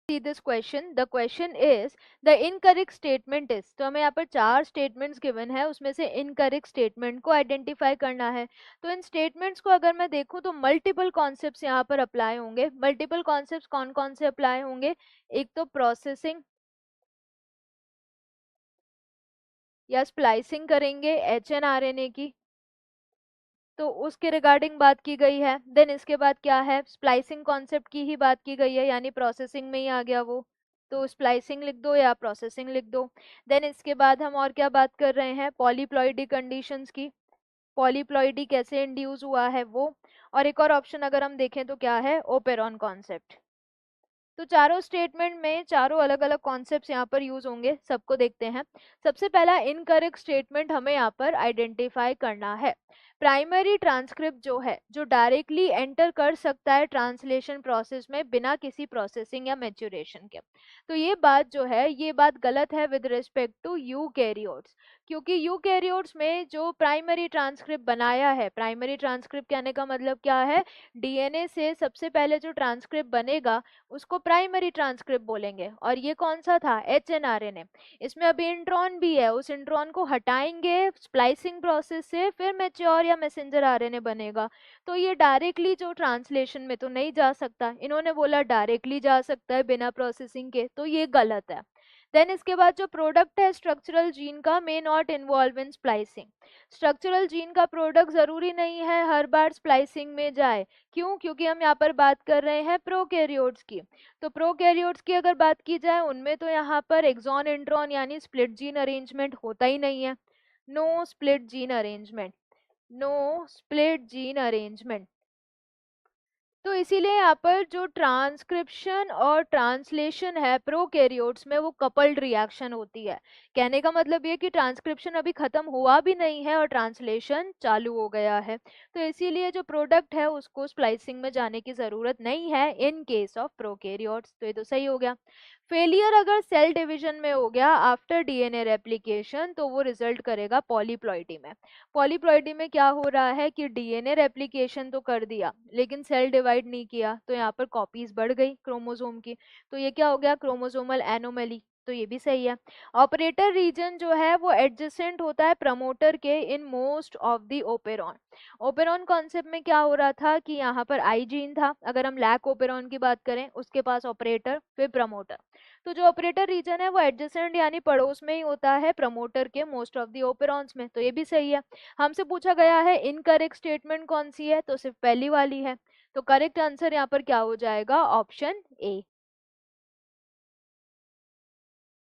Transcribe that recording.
See this question. The question is the incorrect statement is, तो हमें यहाँ पर 4 स्टेटमेंट्स गिवन है, उसमें से इनकरेक्ट स्टेटमेंट को आइडेंटिफाई करना है। तो इन स्टेटमेंट्स को अगर मैं देखूं तो मल्टीपल कॉन्सेप्ट्स यहाँ पर अप्लाई होंगे। मल्टीपल कॉन्सेप्ट्स कौन कौन से अप्लाई होंगे? एक तो प्रोसेसिंग या स्प्लाइसिंग करेंगे HNRNA की, तो उसके रिगार्डिंग बात की गई है। देन इसके बाद क्या है, स्प्लाइसिंग कॉन्सेप्ट की ही बात की गई है, यानी प्रोसेसिंग में ही आ गया वो, तो स्प्लाइसिंग लिख दो या प्रोसेसिंग लिख दो। देन इसके बाद हम और क्या बात कर रहे हैं, पॉलीप्लॉइडी कंडीशंस की, पॉलीप्लॉइडी कैसे इंड्यूस हुआ है वो। और एक और ऑप्शन अगर हम देखें तो क्या है, ओपेरॉन कॉन्सेप्ट। तो चारों स्टेटमेंट में चारों अलग अलग कॉन्सेप्ट्स यहाँ पर यूज होंगे, सबको देखते हैं। सबसे पहला इनकरेक्ट स्टेटमेंट हमें यहाँ पर आइडेंटिफाई करना है। प्राइमरी ट्रांसक्रिप्ट जो है, जो डायरेक्टली एंटर कर सकता है ट्रांसलेशन प्रोसेस में बिना किसी प्रोसेसिंग या मैच्योरेशन के, तो ये बात जो है, ये बात गलत है विद रिस्पेक्ट टू यूकैरियोट्स। क्योंकि यूकैरियोट्स में जो प्राइमरी ट्रांसक्रिप्ट बनाया है, प्राइमरी ट्रांसक्रिप्ट कहने का मतलब क्या है, डीएनए से सबसे पहले जो ट्रांसक्रिप्ट बनेगा उसको प्राइमरी ट्रांसक्रिप्ट बोलेंगे। और ये कौन सा था, HNRNA। इसमें अभी इंट्रॉन भी है, उस इंट्रॉन को हटाएंगे स्प्लाइसिंग प्रोसेस से, फिर मैच्योर या मैसेंजर RNA बनेगा। तो ये डायरेक्टली जो ट्रांसलेशन में तो नहीं जा सकता, इन्होंने बोला डायरेक्टली जा सकता है बिना प्रोसेसिंग के, तो ये गलत है। देन इसके बाद जो प्रोडक्ट है स्ट्रक्चरल जीन का, may not involve in splicing. Structural gene का प्रोडक्ट जरूरी नहीं है हर बार स्प्लाइसिंग में जाए। क्यों? क्योंकि हम यहाँ पर बात कर रहे हैं प्रोकैरियोट्स की। तो प्रोकैरियोट्स की अगर बात की जाए, उनमें तो यहाँ पर एक्सॉन इंट्रॉन यानी स्प्लिट जीन अरेंजमेंट होता ही नहीं है। No split gene arrangement, no split gene arrangement. तो इसीलिए यहाँ पर जो ट्रांसक्रिप्शन और ट्रांसलेशन है प्रोकैरियोट्स में, वो कपल्ड रिएक्शन होती है। कहने का मतलब ये कि ट्रांसक्रिप्शन अभी खत्म हुआ भी नहीं है और ट्रांसलेशन चालू हो गया है। तो इसीलिए जो प्रोडक्ट है उसको स्प्लाइसिंग में जाने की जरूरत नहीं है इन केस ऑफ प्रोकैरियोट्स। तो ये तो सही हो गया। फेलियर अगर सेल डिवीजन में हो गया आफ्टर डीएनए रेप्लिकेशन, तो वो रिजल्ट करेगा पॉलीप्लॉइडी में। पॉलीप्लॉइडी में क्या हो रहा है कि डीएनए रेप्लिकेशन तो कर दिया लेकिन सेल डिवाइड नहीं किया, तो यहाँ पर कॉपीज बढ़ गई क्रोमोसोम की, तो ये क्या हो गया, क्रोमोसोमल एनोमली। तो ये भी सही है। ऑपरेटर रीजन जो है वो एडजेसेंट होता है प्रमोटर के in most of the operon. Operon concept में क्या हो रहा था कि यहाँ पर आई जीन था, अगर हम लैक ओपेरॉन की बात करें, उसके पास ऑपरेटर फिर प्रमोटर। तो जो ऑपरेटर रीजन है वो एडजेसेंट यानी पड़ोस में ही होता है प्रमोटर के मोस्ट ऑफ दी ओपेरॉन्स में, तो ये भी सही है। हमसे पूछा गया है इनकरेक्ट स्टेटमेंट कौन सी है, तो सिर्फ पहली वाली है। तो करेक्ट आंसर यहाँ पर क्या हो जाएगा, ऑप्शन ए।